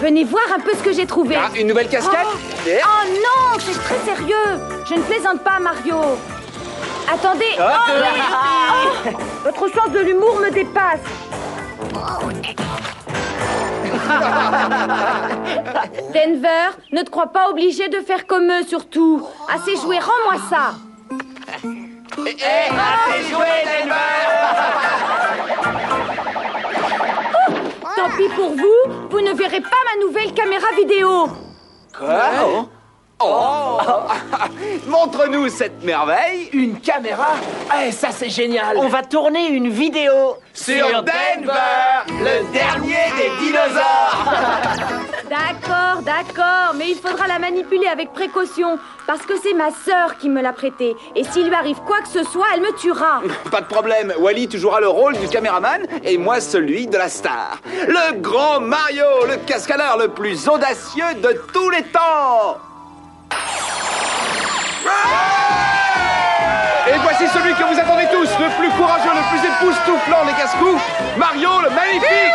Venez voir un peu ce que j'ai trouvé. Ah, une nouvelle casquette? Oh non, c'est très sérieux. Je ne plaisante pas, Mario. Attendez. Votre sens de l'humour me dépasse. Denver, ne te crois pas obligé de faire comme eux, surtout. Assez joué, rends-moi ça. Assez joué, Denver! Tant pis pour vous, vous ne verrez pas ma nouvelle caméra vidéo. Quoi? Oh. Montre-nous cette merveille. Une caméra? Eh, ça c'est génial! On va tourner une vidéo Sur Denver, le dernier des dinosaures. D'accord, mais il faudra la manipuler avec précaution, parce que c'est ma sœur qui me l'a prêtée. Et s'il lui arrive quoi que ce soit, elle me tuera. Pas de problème, Wally jouera le rôle du caméraman et moi celui de la star. Le grand Mario, le cascadeur le plus audacieux de tous les temps. Et voici celui que vous attendez tous, le plus courageux, le plus époustouflant des casse-cou, Mario le magnifique.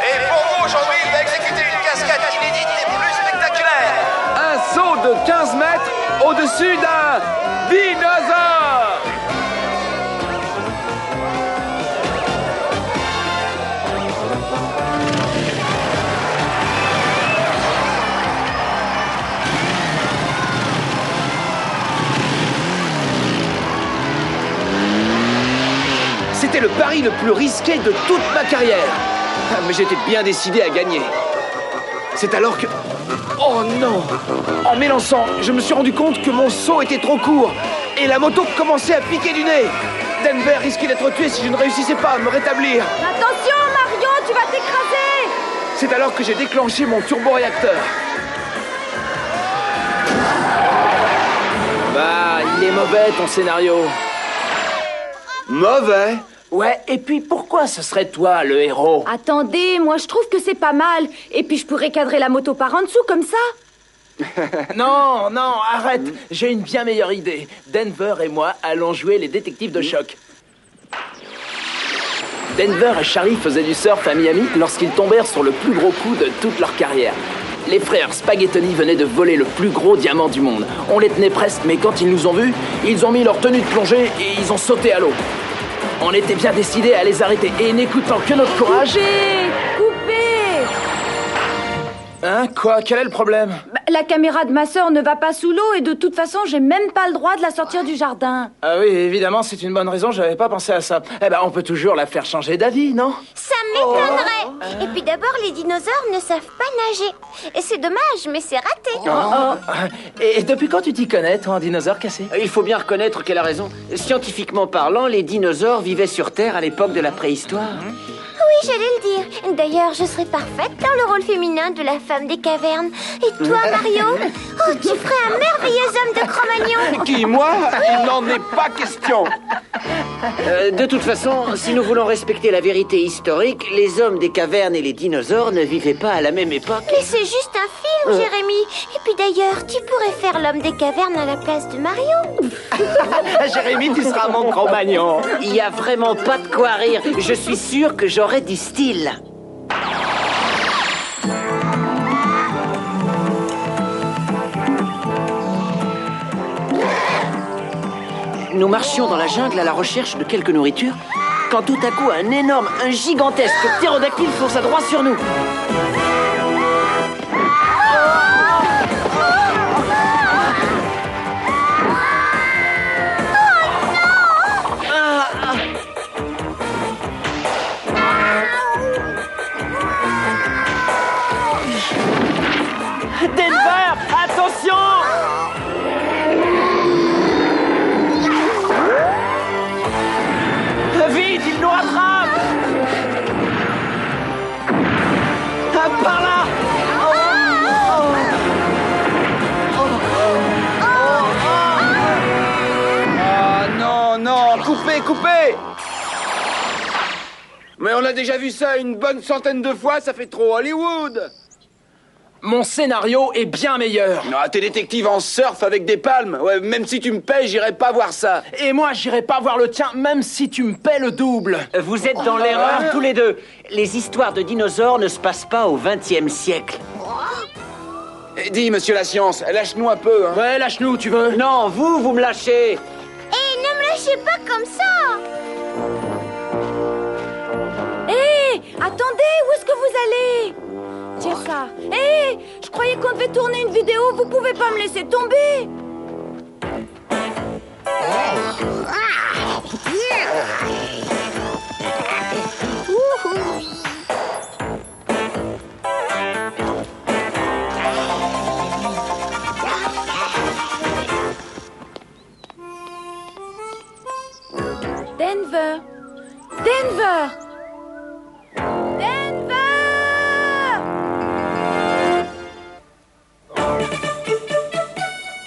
Et pour vous aujourd'hui, il va exécuter une cascade inédite et plus spectaculaire. Un saut de 15 mètres au-dessus d'un dinosaure. C'était le pari le plus risqué de toute ma carrière. Mais j'étais bien décidé à gagner. C'est alors que... Oh non! En m'élançant, je me suis rendu compte que mon saut était trop court et la moto commençait à piquer du nez. Denver risquait d'être tué si je ne réussissais pas à me rétablir. Attention, Mario, tu vas t'écraser. C'est alors que j'ai déclenché mon turboréacteur. Bah, il est mauvais ton scénario. Mauvais? Ouais, et puis pourquoi ce serait toi le héros? Attendez, moi je trouve que c'est pas mal. Et puis je pourrais cadrer la moto par en dessous, comme ça. Non, arrête. J'ai une bien meilleure idée. Denver et moi allons jouer les détectives de choc. Denver et Charlie faisaient du surf à Miami lorsqu'ils tombèrent sur le plus gros coup de toute leur carrière. Les frères Spaghettoni venaient de voler le plus gros diamant du monde. On les tenait presque, mais quand ils nous ont vus, ils ont mis leur tenue de plongée et ils ont sauté à l'eau. On était bien décidés à les arrêter et n'écoutant que notre courage... Coupez. Hein? Quoi? Quel est le problème? Bah, la caméra de ma sœur ne va pas sous l'eau et de toute façon, j'ai même pas le droit de la sortir du jardin. Ah oui, évidemment, c'est une bonne raison, j'avais pas pensé à ça. Eh ben, on peut toujours la faire changer d'avis, non? Ça m'étonnerait. Et puis d'abord, les dinosaures ne savent pas nager. Et c'est dommage, mais c'est raté. Et depuis quand tu t'y connais, toi, en dinosaure cassé? Il faut bien reconnaître qu'elle a raison. Scientifiquement parlant, les dinosaures vivaient sur Terre à l'époque de la préhistoire. Oui, j'allais le dire. D'ailleurs, je serais parfaite dans le rôle féminin de la femme des cavernes. Et toi, Mario? Oh, tu ferais un merveilleux homme de Cro-Magnon. Qui, moi? Il n'en est pas question. De toute façon, si nous voulons respecter la vérité historique, les hommes des cavernes et les dinosaures ne vivaient pas à la même époque. Mais c'est juste un film, Jérémy. Et puis d'ailleurs, tu pourrais faire l'homme des cavernes à la place de Mario. Jérémy, tu seras mon Cro-Magnon. Il y a vraiment pas de quoi rire. Je suis sûr que j'aurai du style. Nous marchions dans la jungle à la recherche de quelque nourriture, quand tout à coup un gigantesque ptérodactyle fonça droit sur nous. Denver, attention! Vite, il nous rattrape! Par là! Oh non, coupez! Mais on a déjà vu ça une bonne centaine de fois, ça fait trop Hollywood. Mon scénario est bien meilleur. Ah, t'es détective en surf avec des palmes. Ouais, même si tu me payes, j'irai pas voir ça. Et moi, j'irai pas voir le tien, même si tu me paies le double. Vous êtes dans l'erreur tous les deux. Les histoires de dinosaures ne se passent pas au XXe siècle. Dis, monsieur la science, lâche-nous un peu, hein. Ouais, lâche-nous, tu veux. Non, vous me lâchez. Hé, ne me lâchez pas comme ça! Hé, attendez, où est-ce que vous allez? Tiens ça. Hé, je croyais qu'on devait tourner une vidéo, vous pouvez pas me laisser tomber. Denver! Denver! Denver!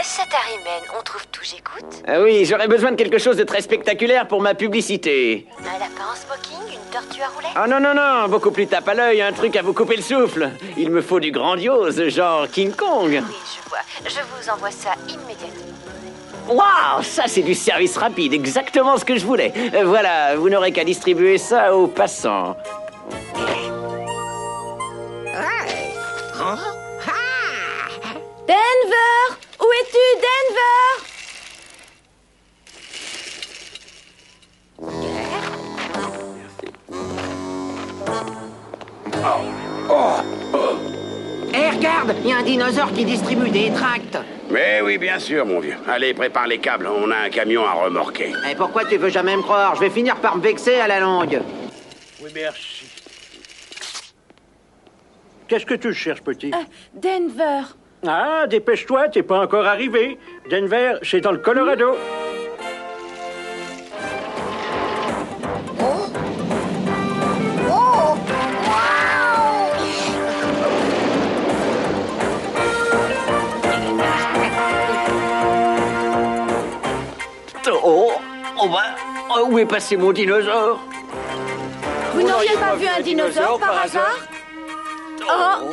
Satarimène, on trouve tout, j'écoute. Ah oui, j'aurais besoin de quelque chose de très spectaculaire pour ma publicité. Un lapin en smoking, une tortue à roulettes. Ah non, beaucoup plus tape à l'œil, un truc à vous couper le souffle. Il me faut du grandiose, genre King Kong. Oui, je vois. Je vous envoie ça immédiatement. Waouh, ça c'est du service rapide, exactement ce que je voulais. Voilà, vous n'aurez qu'à distribuer ça aux passants. Denver! Où es-tu, Denver? Hé, regarde, il y a un dinosaure qui distribue des tracts. Mais oui, bien sûr, mon vieux. Allez, prépare les câbles, on a un camion à remorquer. Et pourquoi tu veux jamais me croire? Je vais finir par me vexer à la longue. Oui, merci. Qu'est-ce que tu cherches, petit? Denver. Ah, dépêche-toi, t'es pas encore arrivé. Denver, c'est dans le Colorado. Où est passé mon dinosaure? Vous n'auriez pas vu un dinosaure par hasard? Oh!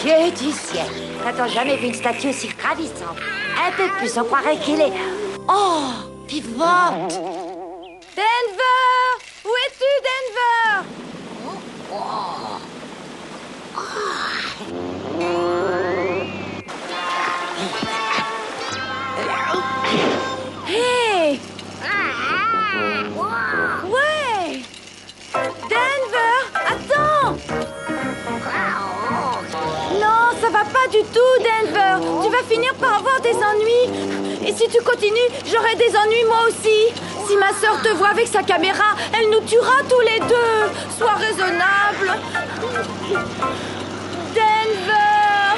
Dieu du ciel, n'a-t-on jamais vu une statue aussi ravissante? Un peu plus, on croirait qu'il est... Oh, vivante! Denver! Où es-tu, Denver? Hey! Ouais! Denver, attends! Non, ça va pas du tout, Denver. Tu vas finir par avoir des ennuis. Et si tu continues, j'aurai des ennuis moi aussi. Si ma sœur te voit avec sa caméra, elle nous tuera tous les deux. Sois raisonnable. Denver!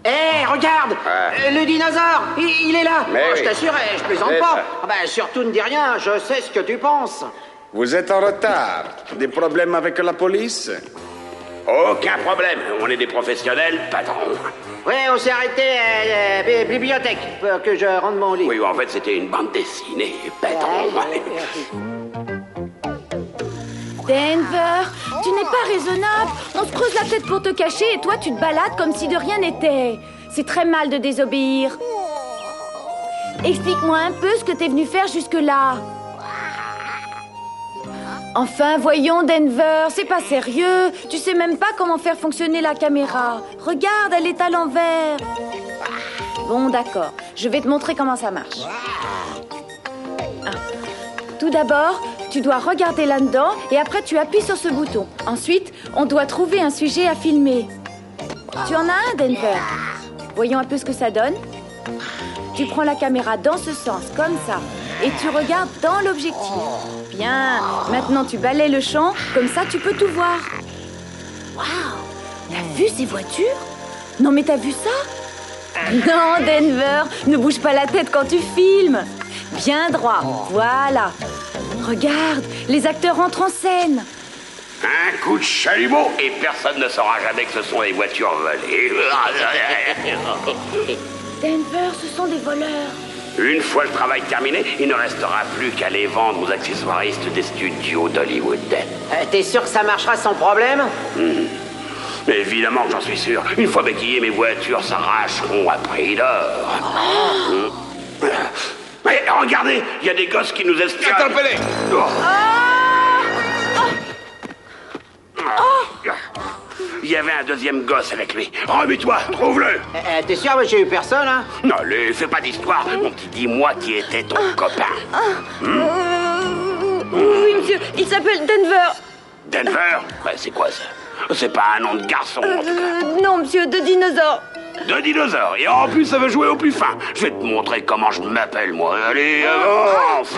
Hé, regarde! Le dinosaure, il est là! Mais Oh, oui. je t'assure, je plaisante C'est pas! ça. Ah ben, surtout ne dis rien, je sais ce que tu penses! Vous êtes en retard. Des problèmes avec la police? Aucun problème. On est des professionnels, patron. Oui, on s'est arrêté à la bibliothèque pour que je rende mon livre. Oui, en fait, c'était une bande dessinée, patron. Denver, tu n'es pas raisonnable. On se creuse la tête pour te cacher et toi, tu te balades comme si de rien n'était. C'est très mal de désobéir. Explique-moi un peu ce que t'es venu faire jusque-là. Enfin, voyons, Denver, c'est pas sérieux. Tu sais même pas comment faire fonctionner la caméra. Regarde, elle est à l'envers. Bon, d'accord. Je vais te montrer comment ça marche. Tout d'abord, tu dois regarder là-dedans et après tu appuies sur ce bouton. Ensuite, on doit trouver un sujet à filmer. Tu en as un, Denver? Voyons un peu ce que ça donne. Tu prends la caméra dans ce sens, comme ça, et tu regardes dans l'objectif. Bien. Maintenant, tu balayes le champ, comme ça tu peux tout voir. Waouh! T'as vu ces voitures? Non, mais t'as vu ça? Non, Denver, ne bouge pas la tête quand tu filmes. Bien droit. Voilà. Regarde, les acteurs entrent en scène. Un coup de chalumeau et personne ne saura jamais que ce sont des voitures volées. Denver, ce sont des voleurs. Une fois le travail terminé, il ne restera plus qu'à les vendre aux accessoiristes des studios d'Hollywood. T'es sûr que ça marchera sans problème? Mais évidemment que j'en suis sûr. Une fois maquillées, mes voitures s'arracheront à prix d'or. Mais regardez, il y a des gosses qui nous espionnent. Attrapez-les! Il y avait un deuxième gosse avec lui. Remue-toi, trouve-le. T'es sûr? Moi, j'ai eu personne, hein? Non, allez, fais pas d'histoire. Mon petit, dis-moi qui était ton copain. Oui, monsieur, il s'appelle Denver. Denver? Ben, c'est quoi ça? C'est pas un nom de garçon, en tout cas. Non, monsieur, de dinosaure. De dinosaure. Et en plus, ça veut jouer au plus fin. Je vais te montrer comment je m'appelle, moi. Allez, avance.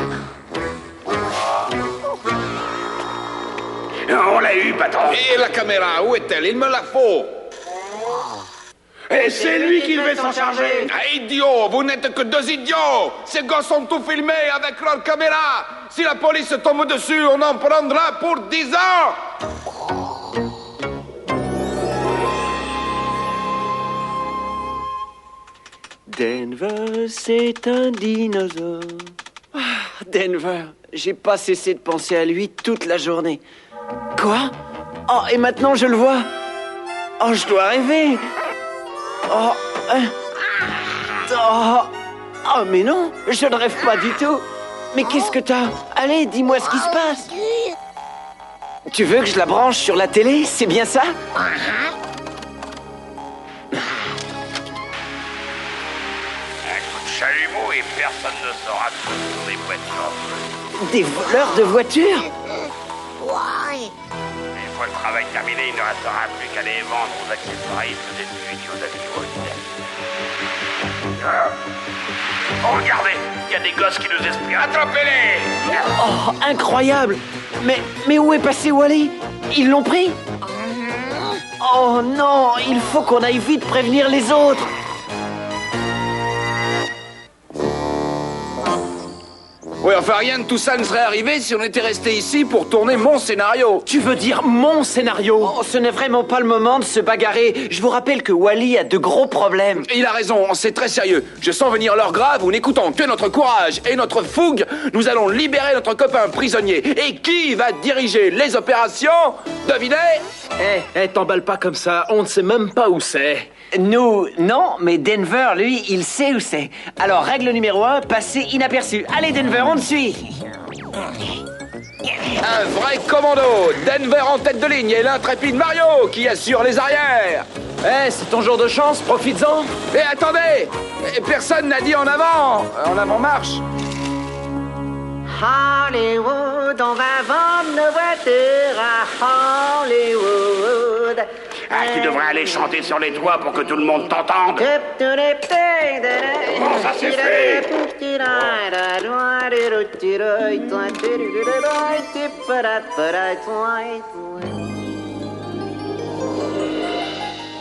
On l'a eu, patron. Et la caméra, où est-elle? Il me la faut. Et c'est lui qui devait s'en charger. Ah, idiot, vous n'êtes que deux idiots. Ces gosses ont tout filmé avec leur caméra. Si la police tombe dessus, on en prendra pour 10 ans. Denver, c'est un dinosaure. Denver, j'ai pas cessé de penser à lui toute la journée. Quoi? Oh, et maintenant je le vois. Oh, je dois rêver. Oh, oh, mais non, je ne rêve pas du tout. Mais qu'est-ce que t'as? Allez, dis-moi ce qui se passe. Tu veux que je la branche sur la télé? C'est bien ça? Chalumeau et personne ne saura que ce sont des voitures. Des voleurs de voitures? Une fois le travail terminé, il ne restera plus qu'à les vendre aux accessoiristes des studios d'Hollywood. Regardez, il y a des gosses qui nous espionnent. Attrapez-les! Oh, incroyable! Mais où est passé Wally? Ils l'ont pris? Oh non, il faut qu'on aille vite prévenir les autres. Oui, enfin, rien de tout ça ne serait arrivé si on était resté ici pour tourner mon scénario. Tu veux dire mon scénario? Oh, ce n'est vraiment pas le moment de se bagarrer. Je vous rappelle que Wally a de gros problèmes. Il a raison, c'est très sérieux. Je sens venir l'heure grave où, n'écoutant que notre courage et notre fougue, nous allons libérer notre copain prisonnier. Et qui va diriger les opérations? Devinez? T'emballe pas comme ça, on ne sait même pas où c'est. Nous, non, mais Denver, lui, il sait où c'est. Alors, règle numéro 1, passer inaperçu. Allez, Denver, on te suit. Un vrai commando. Denver en tête de ligne et l'intrépide Mario qui assure les arrières. C'est ton jour de chance, profites-en. Et attendez, personne n'a dit en avant marche. Hollywood, on va vendre nos voitures à Hollywood. Ah, tu devrais aller chanter sur les toits pour que tout le monde t'entende. Bon, ça c'est fait.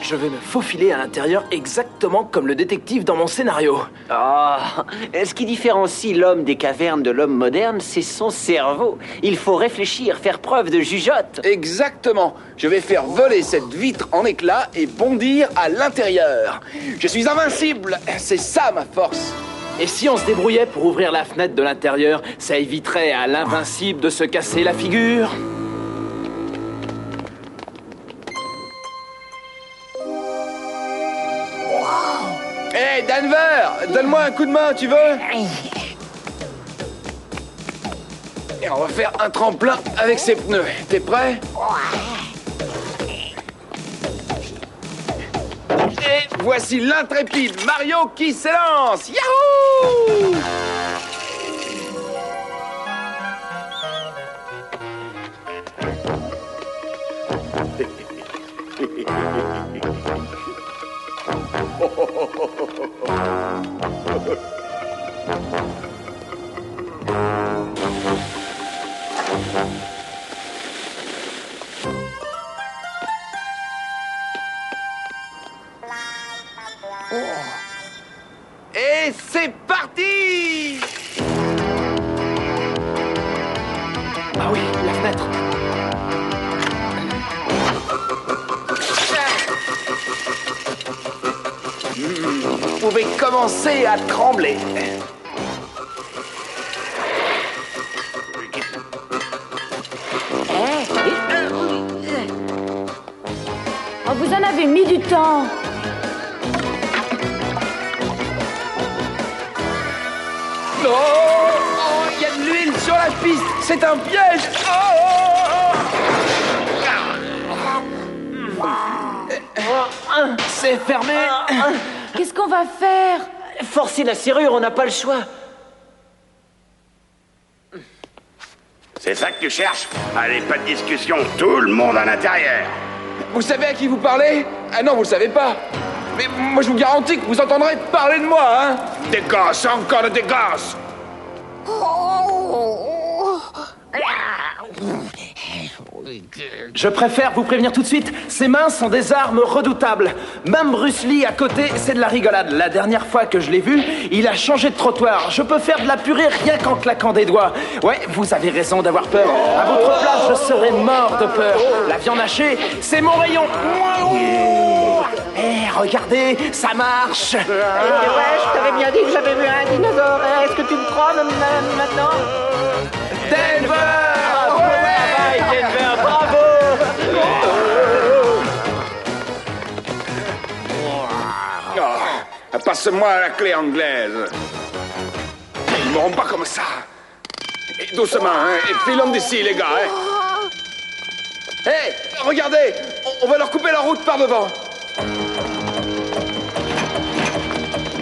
Je vais me faufiler à l'intérieur exactement comme le détective dans mon scénario. Oh, ce qui différencie l'homme des cavernes de l'homme moderne, c'est son cerveau. Il faut réfléchir, faire preuve de jugeote. Exactement. Je vais faire voler cette vitre en éclats et bondir à l'intérieur. Je suis invincible. C'est ça ma force. Et si on se débrouillait pour ouvrir la fenêtre de l'intérieur, ça éviterait à l'invincible de se casser la figure. Hey Denver, donne-moi un coup de main, tu veux? Et on va faire un tremplin avec ses pneus. T'es prêt? Et voici l'intrépide Mario qui s'élance. Yahoo! Et c'est parti! pouvez commencer à trembler. Oh, vous en avez mis du temps. Non! Oh, il y a de l'huile sur la piste! C'est un piège! C'est fermé. Qu'est-ce qu'on va faire? Forcer la serrure, on n'a pas le choix. C'est ça que tu cherches? Allez, pas de discussion, tout le monde à l'intérieur. Vous savez à qui vous parlez? Ah non, vous le savez pas. Mais moi, je vous garantis que vous entendrez parler de moi, hein? Des gosses, encore des gosses. Je préfère vous prévenir tout de suite, ces mains sont des armes redoutables. Même Bruce Lee à côté, c'est de la rigolade. La dernière fois que je l'ai vu, il a changé de trottoir. Je peux faire de la purée rien qu'en claquant des doigts. Ouais, vous avez raison d'avoir peur. À votre place, je serais mort de peur. La viande hachée, c'est mon rayon. Regardez, ça marche. Ouais, je t'avais bien dit que j'avais vu un dinosaure. Est-ce que tu me crois maintenant? Denver! Denver, bravo! Oh, passe-moi la clé anglaise. Ils m'auront pas comme ça. Et doucement, hein, et filons d'ici, les gars, hein. Hé, regardez! On va leur couper la route par devant.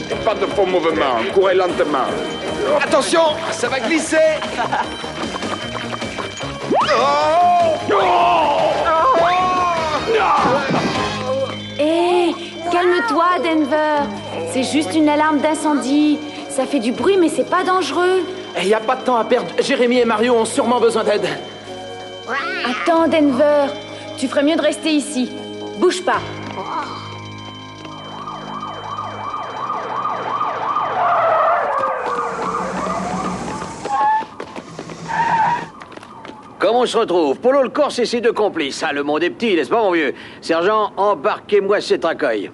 Et pas de faux mouvements, courez lentement. Attention, ça va glisser. Hé, calme-toi, Denver. C'est juste une alarme d'incendie. Ça fait du bruit, mais c'est pas dangereux. Il n'y a pas de temps à perdre. Jérémy et Mario ont sûrement besoin d'aide. Attends, Denver. Tu ferais mieux de rester ici. Bouge pas. Comment on se retrouve? Polo le Corse et ses deux complices. Ah, le monde est petit, n'est-ce pas, mon vieux? Sergent, embarquez-moi ces tracailles.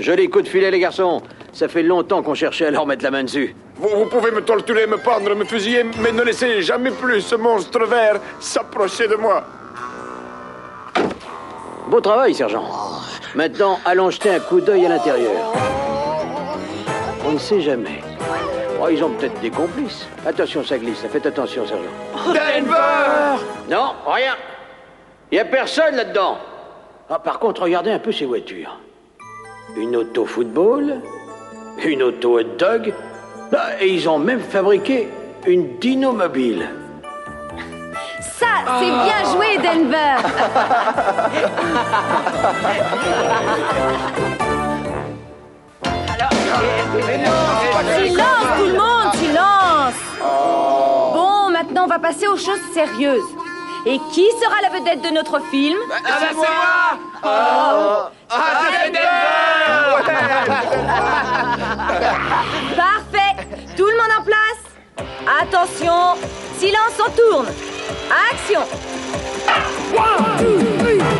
Joli coup de filet, les garçons. Ça fait longtemps qu'on cherchait à leur mettre la main dessus. Vous pouvez me torturer, me pendre, me fusiller, mais ne laissez jamais plus ce monstre vert s'approcher de moi. Beau travail, sergent. Maintenant, allons jeter un coup d'œil à l'intérieur. On ne sait jamais. Oh, ils ont peut-être des complices. Attention, ça glisse. Faites attention, sergent. Denver! Non, rien. Il n'y a personne là-dedans. Ah, par contre, regardez un peu ces voitures. Une auto football, une auto hot dog, et ils ont même fabriqué une dino mobile. Ça, c'est bien joué, Denver. Silence, tout le monde, silence. Bon, maintenant, on va passer aux choses sérieuses. Et qui sera la vedette de notre film? C'est moi! C'est Denver! Parfait. Tout le monde en place? Attention. Silence, on tourne. Action. 1, 2, 3.